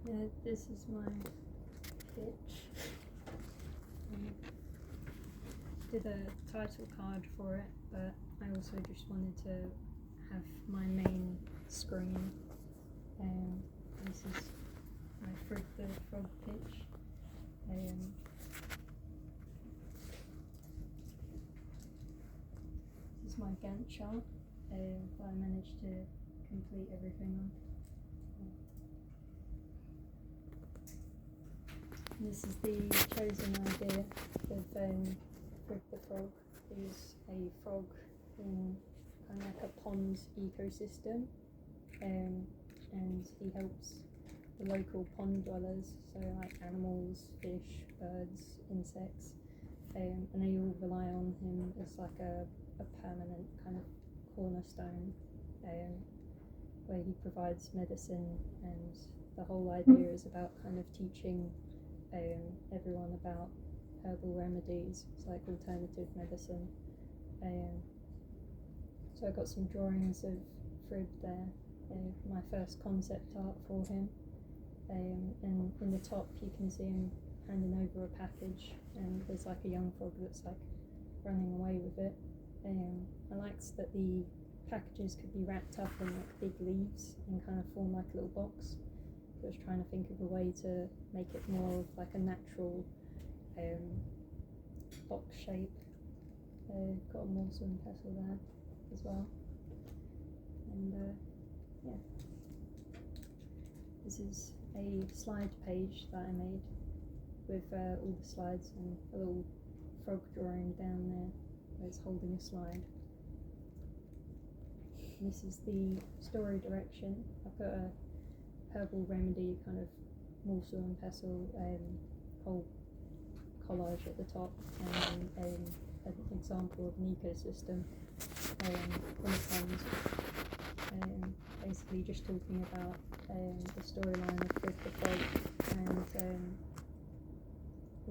Yeah, this is my pitch. Did a title card for it, but I also just wanted to have my main screen. This is my Frig the Frog pitch. This is my Gantt chart that I managed to complete everything on. This is the chosen idea of Frig the Frog. He's a frog in kind of like a pond ecosystem, and he helps the local pond dwellers, so like animals, fish, birds, insects, and they all rely on him as like a permanent kind of cornerstone, where he provides medicine, and the whole idea is about kind of teaching everyone about herbal remedies. It's like alternative medicine. So I got some drawings of Frig there, my first concept art for him, and in the top you can see him handing over a package, and there's like a young frog that's like running away with it. I liked that the packages could be wrapped up in like big leaves and kind of form like a little box. So I was trying to think of a way to make it more of like a natural box shape. Got a morsel and pestle there as well. And yeah, this is a slide page that I made with all the slides and a little frog drawing down there where it's holding a slide. And this is the story direction. I put a herbal remedy kind of morsel and pestle whole collage at the top, and an example of an ecosystem on the pond, basically just talking about the storyline of Frig the Frog and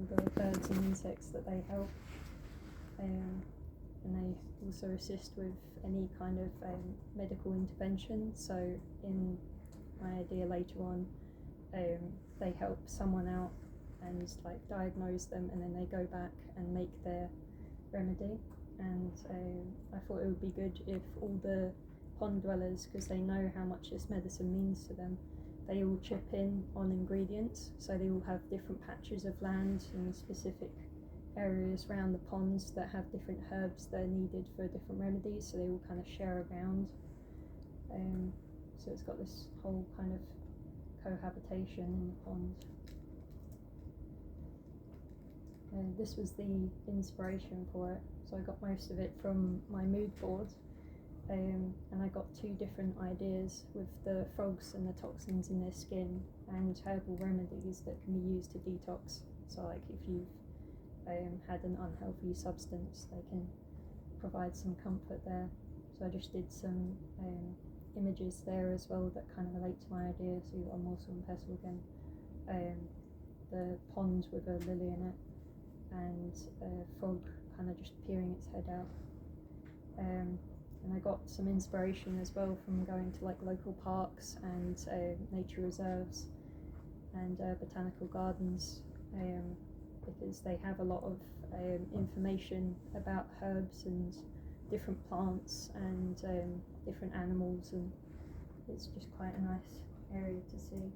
all the birds and insects that they help, and they also assist with any kind of medical intervention. So in my idea later on, they help someone out and like diagnose them, and then they go back and make their remedy. And I thought it would be good if all the pond dwellers, because they know how much this medicine means to them, they all chip in on ingredients. So they all have different patches of land and specific areas around the ponds that have different herbs that are needed for different remedies, so they all kind of share around. So it's got this whole kind of cohabitation in the pond. This was the inspiration for it, so I got most of it from my mood board, and I got two different ideas with the frogs and the toxins in their skin and herbal remedies that can be used to detox. So like if you've had an unhealthy substance, they can provide some comfort there. So I just did some images there as well that kind of relate to my idea. So you've got a morsel and pestle again, the pond with a lily in it, and a frog kind of just peering its head out. And I got some inspiration as well from going to like local parks and nature reserves and botanical gardens, because they have a lot of information about herbs and different plants and different animals, and it's just quite a nice area to see.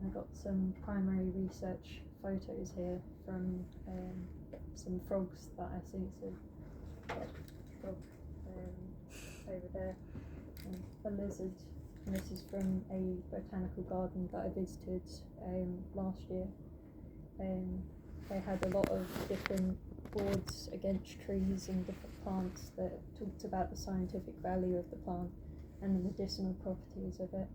I got some primary research photos here from some frogs that I see. So frog over there, and a lizard, and this is from a botanical garden that I visited last year. They had a lot of different boards against trees and different plants that talked about the scientific value of the plant and the medicinal properties of it.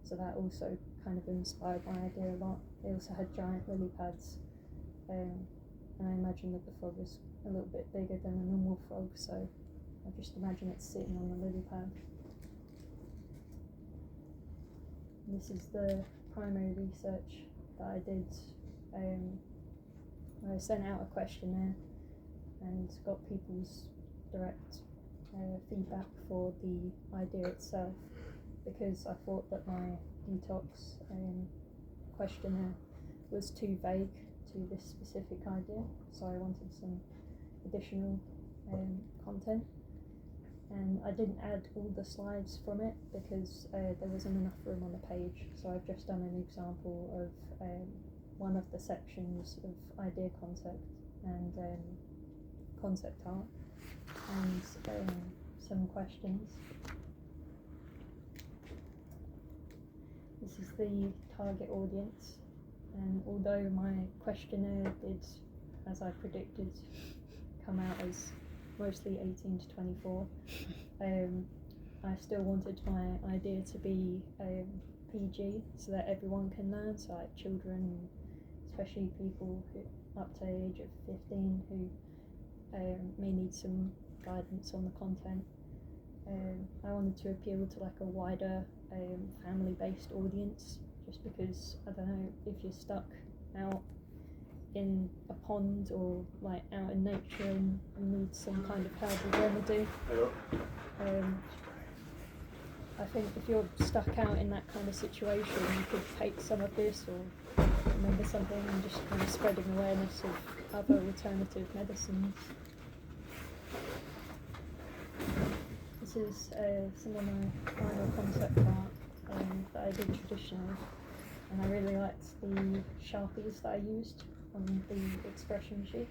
So that also kind of inspired my idea a lot. They also had giant lily pads, and I imagine that the frog is a little bit bigger than a normal frog, so I just imagine it sitting on the lily pad. And this is the primary research that I did. I sent out a questionnaire and got people's direct feedback for the idea itself, because I thought that my detox questionnaire was too vague to this specific idea, so I wanted some additional content. And I didn't add all the slides from it because there wasn't enough room on the page, so I've just done an example of one of the sections of idea concept and concept art and some questions. This is the target audience, and although my questionnaire did, as I predicted, come out as mostly 18 to 24, I still wanted my idea to be PG so that everyone can learn, so like children, especially people who up to the age of 15 who may need some guidance on the content. I wanted to appeal to like a wider family-based audience, just because, I don't know, if you're stuck out in a pond or like out in nature and you need some kind of herbal remedy, I think if you're stuck out in that kind of situation, you could take some of this or remember something and just kind of spreading awareness of other alternative medicines. This is some of my final concept art that I did traditionally, and I really liked the Sharpies that I used on the expression sheet.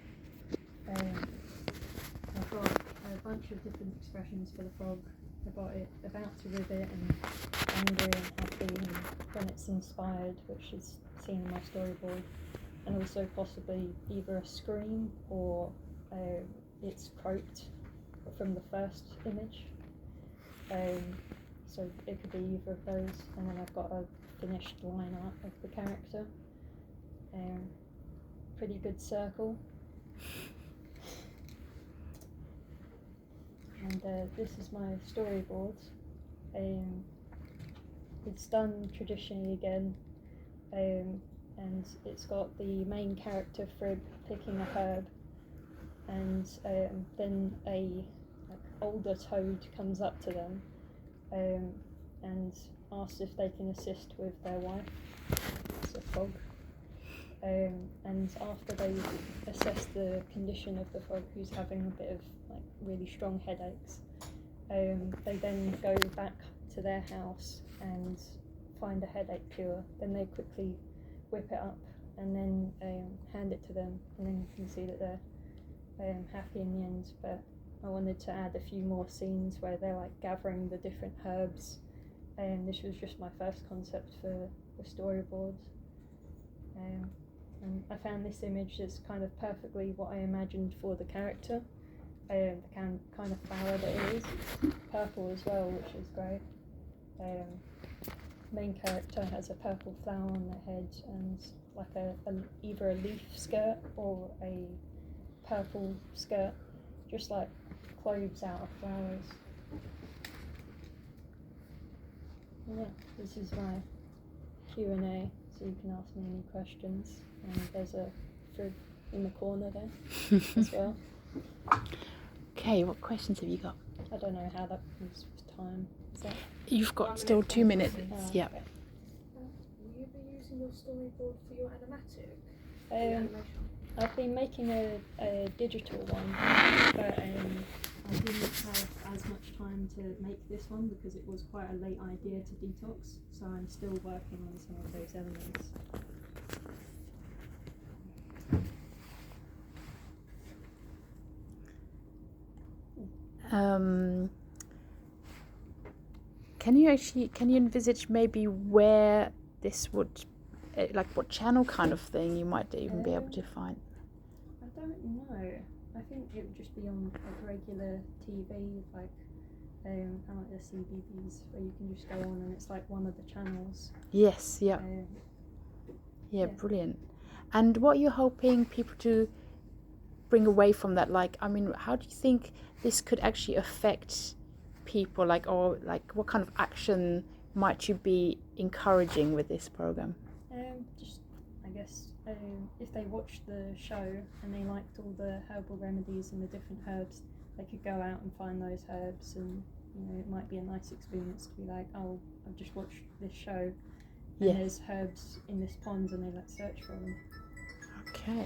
I've got a bunch of different expressions for the frog. I've got it about to rivet and angry and happy and when it's inspired, which is seen in my storyboard, and also possibly either a scream or it's croaked from the first image. So it could be either of those, and then I've got a finished line art of the character. Pretty good circle. And this is my storyboard. It's done traditionally again, and it's got the main character Frib picking a herb, and then a older toad comes up to them and asks if they can assist with their wife. It's a frog. And after they assess the condition of the frog, who's having a bit of like really strong headaches, they then go back to their house and find a headache cure. Then they quickly whip it up and then hand it to them, and then you can see that they're happy in the end. But I wanted to add a few more scenes where they're like gathering the different herbs, and this was just my first concept for the storyboard. And I found this image is kind of perfectly what I imagined for the character. The kind of flower that it is, purple as well, which is great. Main character has a purple flower on their head and like either a leaf skirt or a purple skirt, just like cloves out of flowers. Yeah, this is my Q&A, so you can ask me any questions. And there's a Frib in the corner there as well. Okay, what questions have you got? I don't know how that was with time. Is that... You've got still 2 minutes. Yeah. Okay. Will you be using your storyboard for your animatic? I've been making a digital one, but I didn't have as much time to make this one because it was quite a late idea to detox, so I'm still working on some of those elements. Can you envisage maybe where this would, like what channel kind of thing you might even be able to find? I don't know. I think it would just be on like regular TV, like kind of like the CBeebies, where you can just go on and it's like one of the channels. Yes, yeah. Yeah, brilliant. And what are you hoping people to bring away from that? Like, I mean, how do you think this could actually affect people? Like, or like, what kind of action might you be encouraging with this program? Just, I guess, if they watched the show and they liked all the herbal remedies and the different herbs, they could go out and find those herbs and you know, it might be a nice experience to be like, oh, I've just watched this show and Yes. there's herbs in this pond, and they like search for them. Okay.